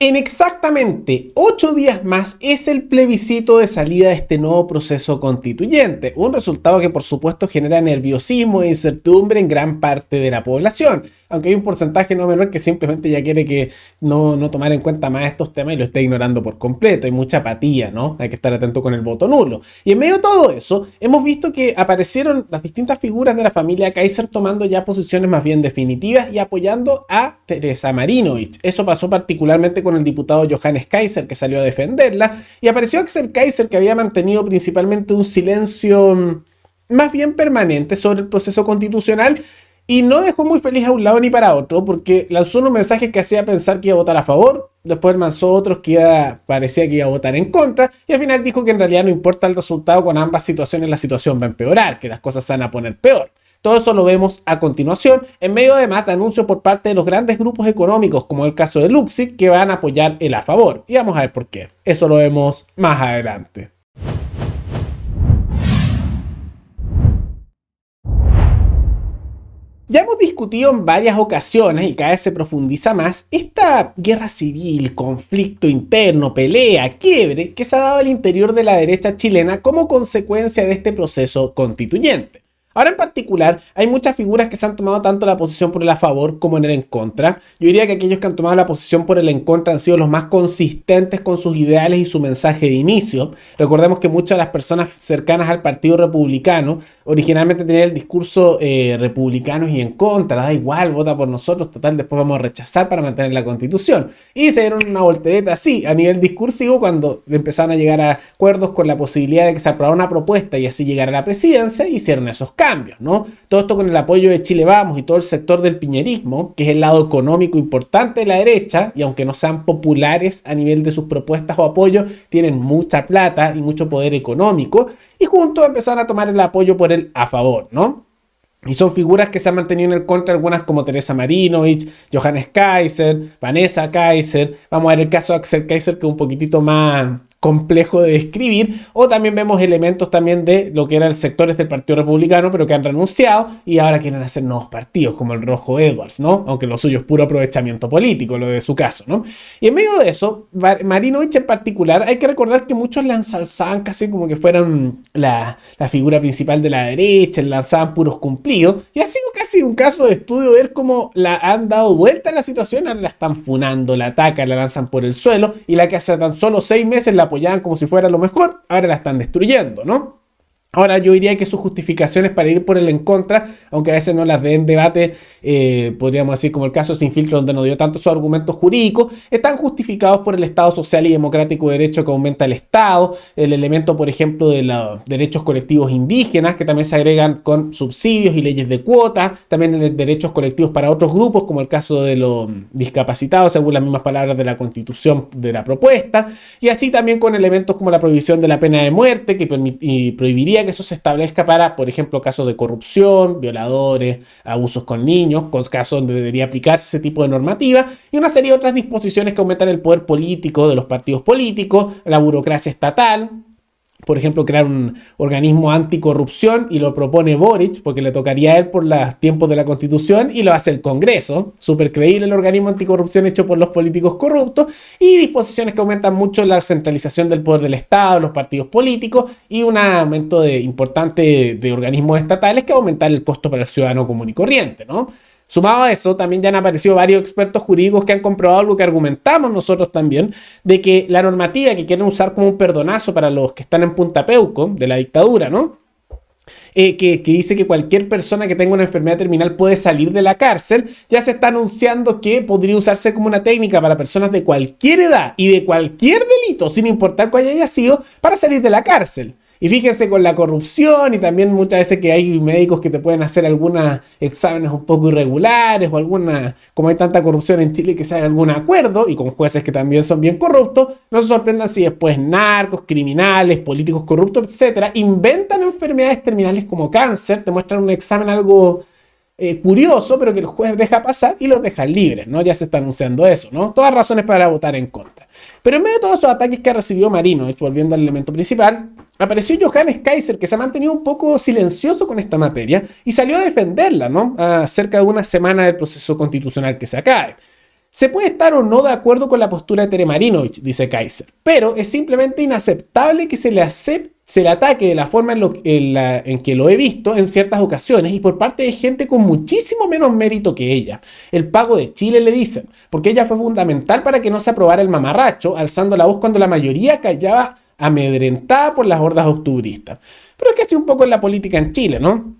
En exactamente 8 días más es el plebiscito de salida de este nuevo proceso constituyente, un resultado que por supuesto genera nerviosismo e incertidumbre en gran parte de la población, aunque hay un porcentaje no menor que simplemente ya quiere que no tomar en cuenta más estos temas y lo está ignorando por completo. Hay mucha apatía, ¿no? Hay que estar atento con el voto nulo. Y en medio de todo eso, hemos visto que aparecieron las distintas figuras de la familia Kaiser tomando ya posiciones más bien definitivas y apoyando a Teresa Marinovich. Eso pasó particularmente con el diputado Johannes Kaiser, que salió a defenderla, y apareció Axel Kaiser, que había mantenido principalmente un silencio más bien permanente sobre el proceso constitucional, y no dejó muy feliz a un lado ni para otro, porque lanzó unos mensajes que hacía pensar que iba a votar a favor, después lanzó otros que parecía que iba a votar en contra, y al final dijo que en realidad no importa el resultado, con ambas situaciones la situación va a empeorar, que las cosas se van a poner peor. Todo eso lo vemos a continuación, en medio además de anuncios por parte de los grandes grupos económicos, como el caso de Luxit, que van a apoyar el a favor. Y vamos a ver por qué. Eso lo vemos más adelante. Ya hemos discutido en varias ocasiones, y cada vez se profundiza más, esta guerra civil, conflicto interno, pelea, quiebre que se ha dado al interior de la derecha chilena como consecuencia de este proceso constituyente. Ahora en particular, hay muchas figuras que se han tomado tanto la posición por el a favor como en el en contra. Yo diría que aquellos que han tomado la posición por el en contra han sido los más consistentes con sus ideales y su mensaje de inicio. Recordemos que muchas de las personas cercanas al Partido Republicano originalmente tenían el discurso republicano y en contra, da igual, vota por nosotros, total, después vamos a rechazar para mantener la Constitución. Y se dieron una voltereta así, a nivel discursivo, cuando empezaron a llegar a acuerdos con la posibilidad de que se aprobara una propuesta y así llegar a la presidencia, hicieron esos cambios, ¿no? Todo esto con el apoyo de Chile Vamos y todo el sector del piñerismo, que es el lado económico importante de la derecha, y aunque no sean populares a nivel de sus propuestas o apoyo, tienen mucha plata y mucho poder económico, y juntos empezaron a tomar el apoyo por el a favor, ¿no? Y son figuras que se han mantenido en el contra, algunas como Teresa Marinovich, Johannes Kaiser, Vanessa Kaiser. Vamos a ver el caso de Axel Kaiser, que es un poquitito más complejo de describir, o también vemos elementos también de lo que eran sectores del Partido Republicano, pero que han renunciado y ahora quieren hacer nuevos partidos, como el Rojo Edwards, ¿no? Aunque lo suyo es puro aprovechamiento político, lo de su caso, ¿no? Y en medio de eso, Marinovich en particular, hay que recordar que muchos la ensalzaban casi como que fueran la figura principal de la derecha, le lanzaban puros cumplidos, y ha sido casi un caso de estudio ver cómo la han dado vuelta a la situación. Ahora la están funando, la atacan, la lanzan por el suelo, y la que hace tan solo 6 meses la apoyaban como si fuera lo mejor, ahora la están destruyendo, ¿no? Ahora yo diría que sus justificaciones para ir por el en contra, aunque a veces no las den en debate, podríamos decir como el caso Sin Filtro, donde no dio tantos argumentos jurídicos, están justificados por el Estado social y democrático de derecho que aumenta el Estado, el elemento, por ejemplo, de los derechos colectivos indígenas, que también se agregan con subsidios y leyes de cuota, también derechos colectivos para otros grupos, como el caso de los discapacitados, según las mismas palabras de la Constitución de la propuesta, y así también con elementos como la prohibición de la pena de muerte, que prohibiría que eso se establezca para, por ejemplo, casos de corrupción, violadores, abusos con niños, con casos donde debería aplicarse ese tipo de normativa, y una serie de otras disposiciones que aumentan el poder político de los partidos políticos, la burocracia estatal. Por ejemplo, crear un organismo anticorrupción, y lo propone Boric, porque le tocaría a él por los tiempos de la Constitución, y lo hace el Congreso. Súper creíble el organismo anticorrupción hecho por los políticos corruptos, y disposiciones que aumentan mucho la centralización del poder del Estado, los partidos políticos, y un aumento importante de organismos estatales que aumentan el costo para el ciudadano común y corriente, ¿no? Sumado a eso, también ya han aparecido varios expertos jurídicos que han comprobado algo que argumentamos nosotros también, de que la normativa que quieren usar como un perdonazo para los que están en Punta Peuco, de la dictadura, ¿no? Que dice que cualquier persona que tenga una enfermedad terminal puede salir de la cárcel, ya se está anunciando que podría usarse como una técnica para personas de cualquier edad y de cualquier delito, sin importar cuál haya sido, para salir de la cárcel. Y fíjense con la corrupción, y también muchas veces que hay médicos que te pueden hacer algunos exámenes un poco irregulares, o alguna, como hay tanta corrupción en Chile, que se haga algún acuerdo, y con jueces que también son bien corruptos. No se sorprendan si después narcos, criminales, políticos corruptos, etcétera, inventan enfermedades terminales como cáncer, te muestran un examen algo curioso, pero que el juez deja pasar y los deja libres, ¿no? Ya se está anunciando eso, ¿no? Todas razones para votar en contra. Pero en medio de todos esos ataques que ha recibido Marinovich, volviendo al elemento principal, apareció Johannes Kaiser, que se ha mantenido un poco silencioso con esta materia y salió a defenderla, ¿no? A cerca de una semana del proceso constitucional que se acabe. Se puede estar o no de acuerdo con la postura de Tere Marinovich, dice Kaiser, pero es simplemente inaceptable que se le ataque de la forma en que lo he visto en ciertas ocasiones y por parte de gente con muchísimo menos mérito que ella. El pago de Chile, le dicen, porque ella fue fundamental para que no se aprobara el mamarracho, alzando la voz cuando la mayoría callaba amedrentada por las hordas octubristas. Pero es que así un poco en la política en Chile, ¿no?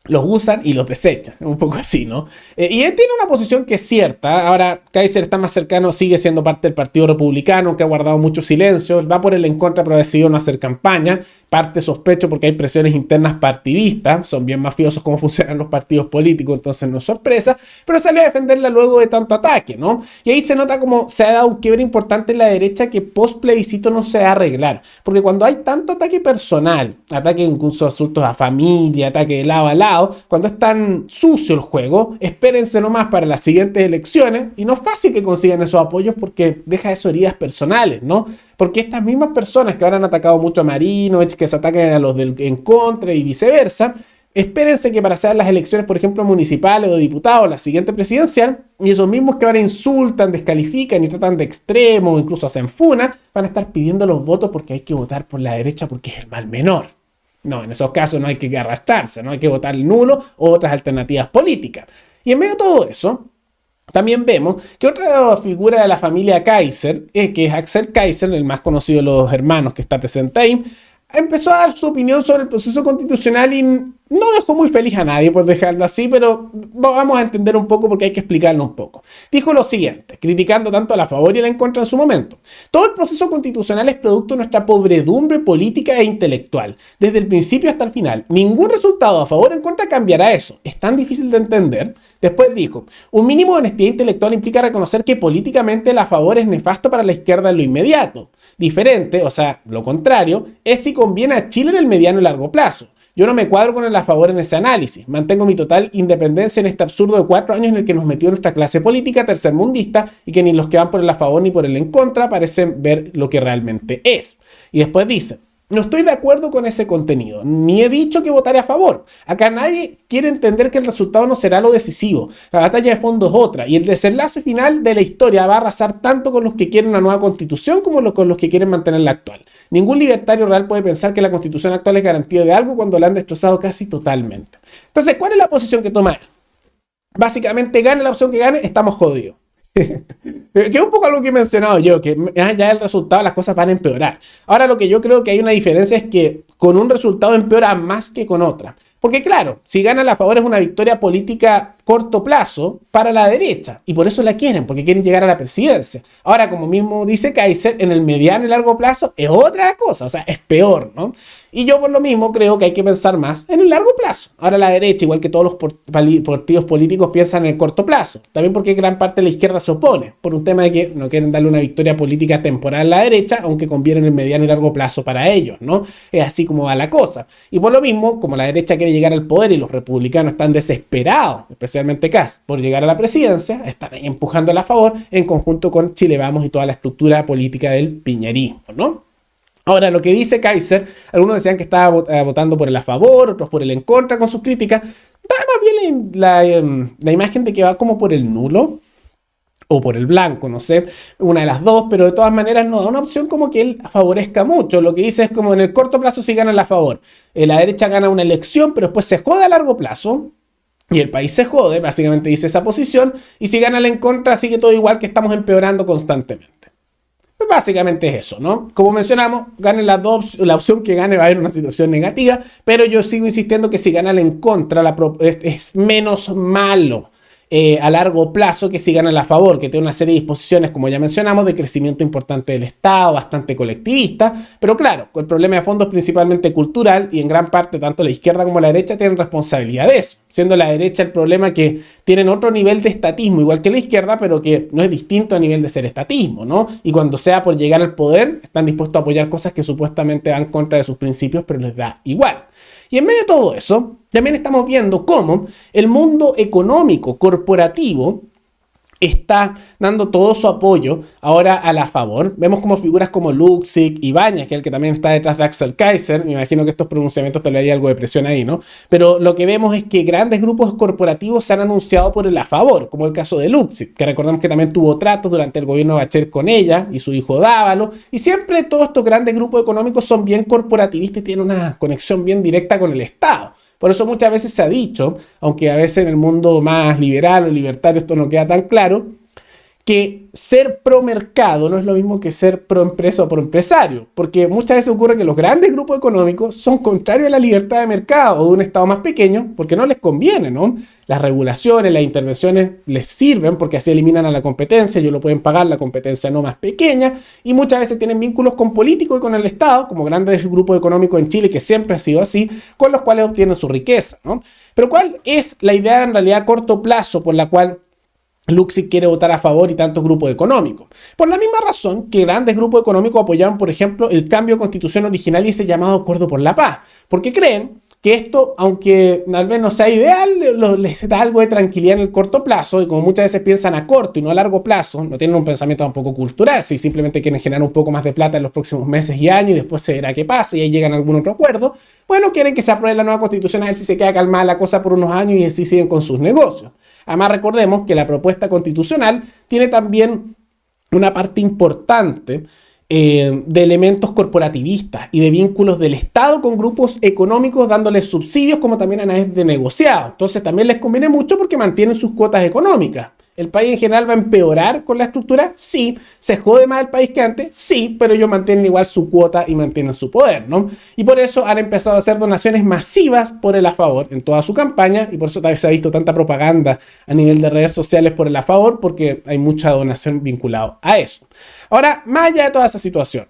Los usan y los desechan, un poco así, ¿no? Y él tiene una posición que es cierta. Ahora, Kaiser está más cercano, sigue siendo parte del Partido Republicano, que ha guardado mucho silencio, va por el en contra, pero ha decidido no hacer campaña. Parte sospecho porque hay presiones internas partidistas, son bien mafiosos cómo funcionan los partidos políticos, entonces no es sorpresa, pero salió a defenderla luego de tanto ataque, ¿no? Y ahí se nota como se ha dado un quiebre importante en la derecha que post plebiscito no se va a arreglar, porque cuando hay tanto ataque personal, ataque incluso asuntos a familia, ataque de lado a lado, cuando es tan sucio el juego, espérense nomás para las siguientes elecciones, y no es fácil que consigan esos apoyos porque deja eso heridas personales, ¿no? Porque estas mismas personas que ahora han atacado mucho a Marinovich, que se atacan a los del en contra y viceversa, espérense que para hacer las elecciones, por ejemplo, municipales o diputados, la siguiente presidencial, y esos mismos que ahora insultan, descalifican y tratan de extremo, o incluso hacen funa, van a estar pidiendo los votos porque hay que votar por la derecha porque es el mal menor. No, en esos casos no hay que arrastrarse, no hay que votar nulo o otras alternativas políticas. Y en medio de todo eso, también vemos que otra figura de la familia Kaiser, que es Axel Kaiser, el más conocido de los hermanos que está presente ahí, empezó a dar su opinión sobre el proceso constitucional y no dejó muy feliz a nadie, por dejarlo así, pero vamos a entender un poco porque hay que explicarlo un poco. Dijo lo siguiente, criticando tanto a la favor y a la en contra en su momento. Todo el proceso constitucional es producto de nuestra pobredumbre política e intelectual, desde el principio hasta el final. Ningún resultado a favor o en contra cambiará eso. Es tan difícil de entender. Después dijo, un mínimo de honestidad intelectual implica reconocer que políticamente el a favor es nefasto para la izquierda en lo inmediato. Diferente, o sea, lo contrario, es si conviene a Chile en el mediano y largo plazo. Yo no me cuadro con el a favor en ese análisis. Mantengo mi total independencia en este absurdo de 4 años en el que nos metió nuestra clase política tercermundista y que ni los que van por el a favor ni por el en contra parecen ver lo que realmente es. Y después dice, no estoy de acuerdo con ese contenido, ni he dicho que votaré a favor. Acá nadie quiere entender que el resultado no será lo decisivo. La batalla de fondo es otra, y el desenlace final de la historia va a arrasar tanto con los que quieren una nueva constitución como con los que quieren mantener la actual. Ningún libertario real puede pensar que la constitución actual es garantía de algo cuando la han destrozado casi totalmente. Entonces, ¿cuál es la posición que toma él? Básicamente, gane la opción que gane, estamos jodidos. Que es un poco algo que he mencionado yo, que ya el resultado las cosas van a empeorar. Ahora lo que yo creo que hay una diferencia es que con un resultado empeora más que con otra. Porque claro, si gana a favor es una victoria política corto plazo para la derecha y por eso la quieren, porque quieren llegar a la presidencia. Ahora, como mismo dice Kaiser, en el mediano y largo plazo es otra cosa, o sea, es peor, ¿no? Y yo por lo mismo creo que hay que pensar más en el largo plazo. Ahora la derecha, igual que todos los partidos políticos, piensan en el corto plazo. También porque gran parte de la izquierda se opone por un tema de que no quieren darle una victoria política temporal a la derecha, aunque conviene en el mediano y largo plazo para ellos, ¿no? Es así como va la cosa. Y por lo mismo, como la derecha quiere llegar al poder y los republicanos están desesperados, especialmente Kast, por llegar a la presidencia, están ahí empujándola a favor en conjunto con Chile Vamos y toda la estructura política del piñerismo, ¿no? Ahora, lo que dice Kaiser, algunos decían que estaba votando por el a favor, otros por el en contra con sus críticas. Da más bien la imagen de que va como por el nulo o por el blanco, no sé, una de las dos, pero de todas maneras no da una opción como que él favorezca mucho. Lo que dice es como en el corto plazo sí gana el a favor. La derecha gana una elección, pero después se jode a largo plazo. Y el país se jode, básicamente dice esa posición. Y si gana el en contra, sigue todo igual, que estamos empeorando constantemente. Básicamente es eso, ¿no? Como mencionamos, gane la opción que gane va a haber una situación negativa, pero yo sigo insistiendo que si gana el en contra es menos malo a largo plazo que si gana a favor, que tiene una serie de disposiciones, como ya mencionamos, de crecimiento importante del Estado, bastante colectivista, pero claro, el problema de fondo es principalmente cultural y en gran parte tanto la izquierda como la derecha tienen responsabilidad de eso, siendo la derecha el problema que tienen otro nivel de estatismo, igual que la izquierda, pero que no es distinto a nivel de ser estatismo, ¿no? Y cuando sea por llegar al poder, están dispuestos a apoyar cosas que supuestamente van contra de sus principios, pero les da igual. Y en medio de todo eso, también estamos viendo cómo el mundo económico, corporativo, está dando todo su apoyo ahora a la favor. Vemos como figuras como Luksic, Ibáñez, que es el que también está detrás de Axel Kaiser, me imagino que estos pronunciamientos te le hay algo de presión ahí, ¿no? Pero lo que vemos es que grandes grupos corporativos se han anunciado por el a favor, como el caso de Luksic, que recordemos que también tuvo tratos durante el gobierno de Bachelet con ella y su hijo Dávalo, y siempre todos estos grandes grupos económicos son bien corporativistas y tienen una conexión bien directa con el Estado. Por eso muchas veces se ha dicho, aunque a veces en el mundo más liberal o libertario esto no queda tan claro, que ser pro mercado no es lo mismo que ser pro empresa o pro empresario, porque muchas veces ocurre que los grandes grupos económicos son contrarios a la libertad de mercado o de un Estado más pequeño porque no les conviene, ¿no? Las regulaciones, las intervenciones les sirven porque así eliminan a la competencia, ellos lo pueden pagar, la competencia no más pequeña, y muchas veces tienen vínculos con políticos y con el Estado, como grandes grupos económicos en Chile, que siempre ha sido así, con los cuales obtienen su riqueza, ¿no? Pero ¿cuál es la idea en realidad a corto plazo por la cual Luksic quiere votar a favor y tantos grupos económicos? Por la misma razón que grandes grupos económicos apoyaron, por ejemplo, el cambio de constitución original y ese llamado Acuerdo por la Paz, porque creen que esto, aunque tal vez no sea ideal, les da algo de tranquilidad en el corto plazo, y como muchas veces piensan a corto y no a largo plazo, no tienen un pensamiento tampoco cultural, si simplemente quieren generar un poco más de plata en los próximos meses y años y después se verá qué pasa y ahí llegan a algún otro acuerdo, bueno, quieren que se apruebe la nueva constitución a ver si se queda calmada la cosa por unos años y así siguen con sus negocios. Además, recordemos que la propuesta constitucional tiene también una parte importante de elementos corporativistas y de vínculos del Estado con grupos económicos dándoles subsidios como también a través de negociados. Entonces también les conviene mucho porque mantienen sus cuotas económicas. ¿El país en general va a empeorar con la estructura? Sí. ¿Se jode más el país que antes? Sí, pero ellos mantienen igual su cuota y mantienen su poder, ¿no? Y por eso han empezado a hacer donaciones masivas por el a favor en toda su campaña, y por eso tal vez se ha visto tanta propaganda a nivel de redes sociales por el a favor, porque hay mucha donación vinculada a eso. Ahora, más allá de toda esa situación,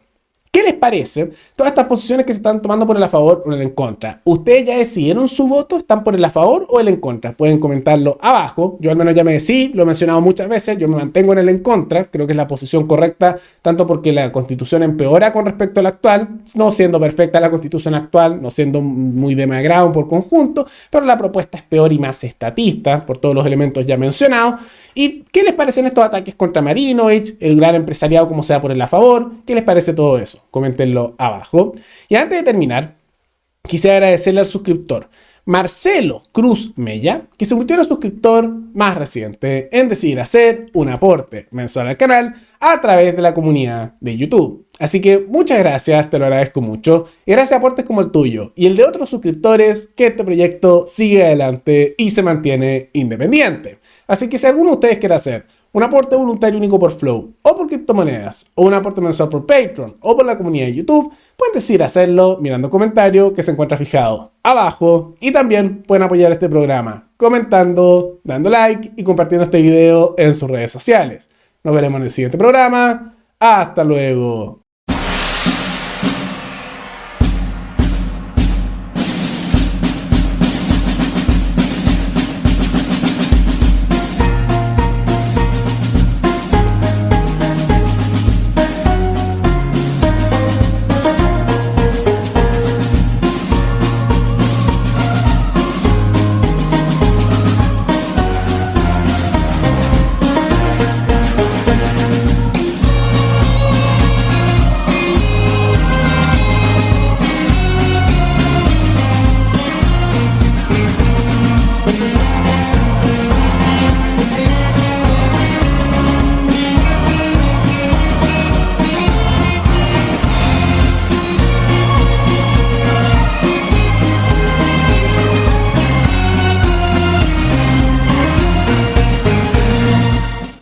¿qué les parece todas estas posiciones que se están tomando por el a favor o el en contra? ¿Ustedes ya decidieron su voto? ¿Están por el a favor o el en contra? Pueden comentarlo abajo. Yo al menos ya me decidí, lo he mencionado muchas veces, yo me mantengo en el en contra. Creo que es la posición correcta, tanto porque la Constitución empeora con respecto a la actual, no siendo perfecta la Constitución actual, no siendo muy de mi agrado por conjunto, pero la propuesta es peor y más estatista por todos los elementos ya mencionados. ¿Y qué les parecen estos ataques contra Marinovich, el gran empresariado, como sea por el a favor? ¿Qué les parece todo eso? Coméntenlo abajo. Y antes de terminar, quisiera agradecerle al suscriptor Marcelo Cruz Mella, que se convirtió en el suscriptor más reciente en decidir hacer un aporte mensual al canal a través de la comunidad de YouTube. Así que muchas gracias, te lo agradezco mucho. Y gracias a aportes como el tuyo y el de otros suscriptores, que este proyecto sigue adelante y se mantiene independiente. Así que si alguno de ustedes quiere hacer un aporte voluntario único por Flow, o por criptomonedas, o un aporte mensual por Patreon, o por la comunidad de YouTube, pueden decidir hacerlo mirando comentario que se encuentra fijado abajo. Y también pueden apoyar este programa comentando, dando like y compartiendo este video en sus redes sociales. Nos veremos en el siguiente programa. Hasta luego.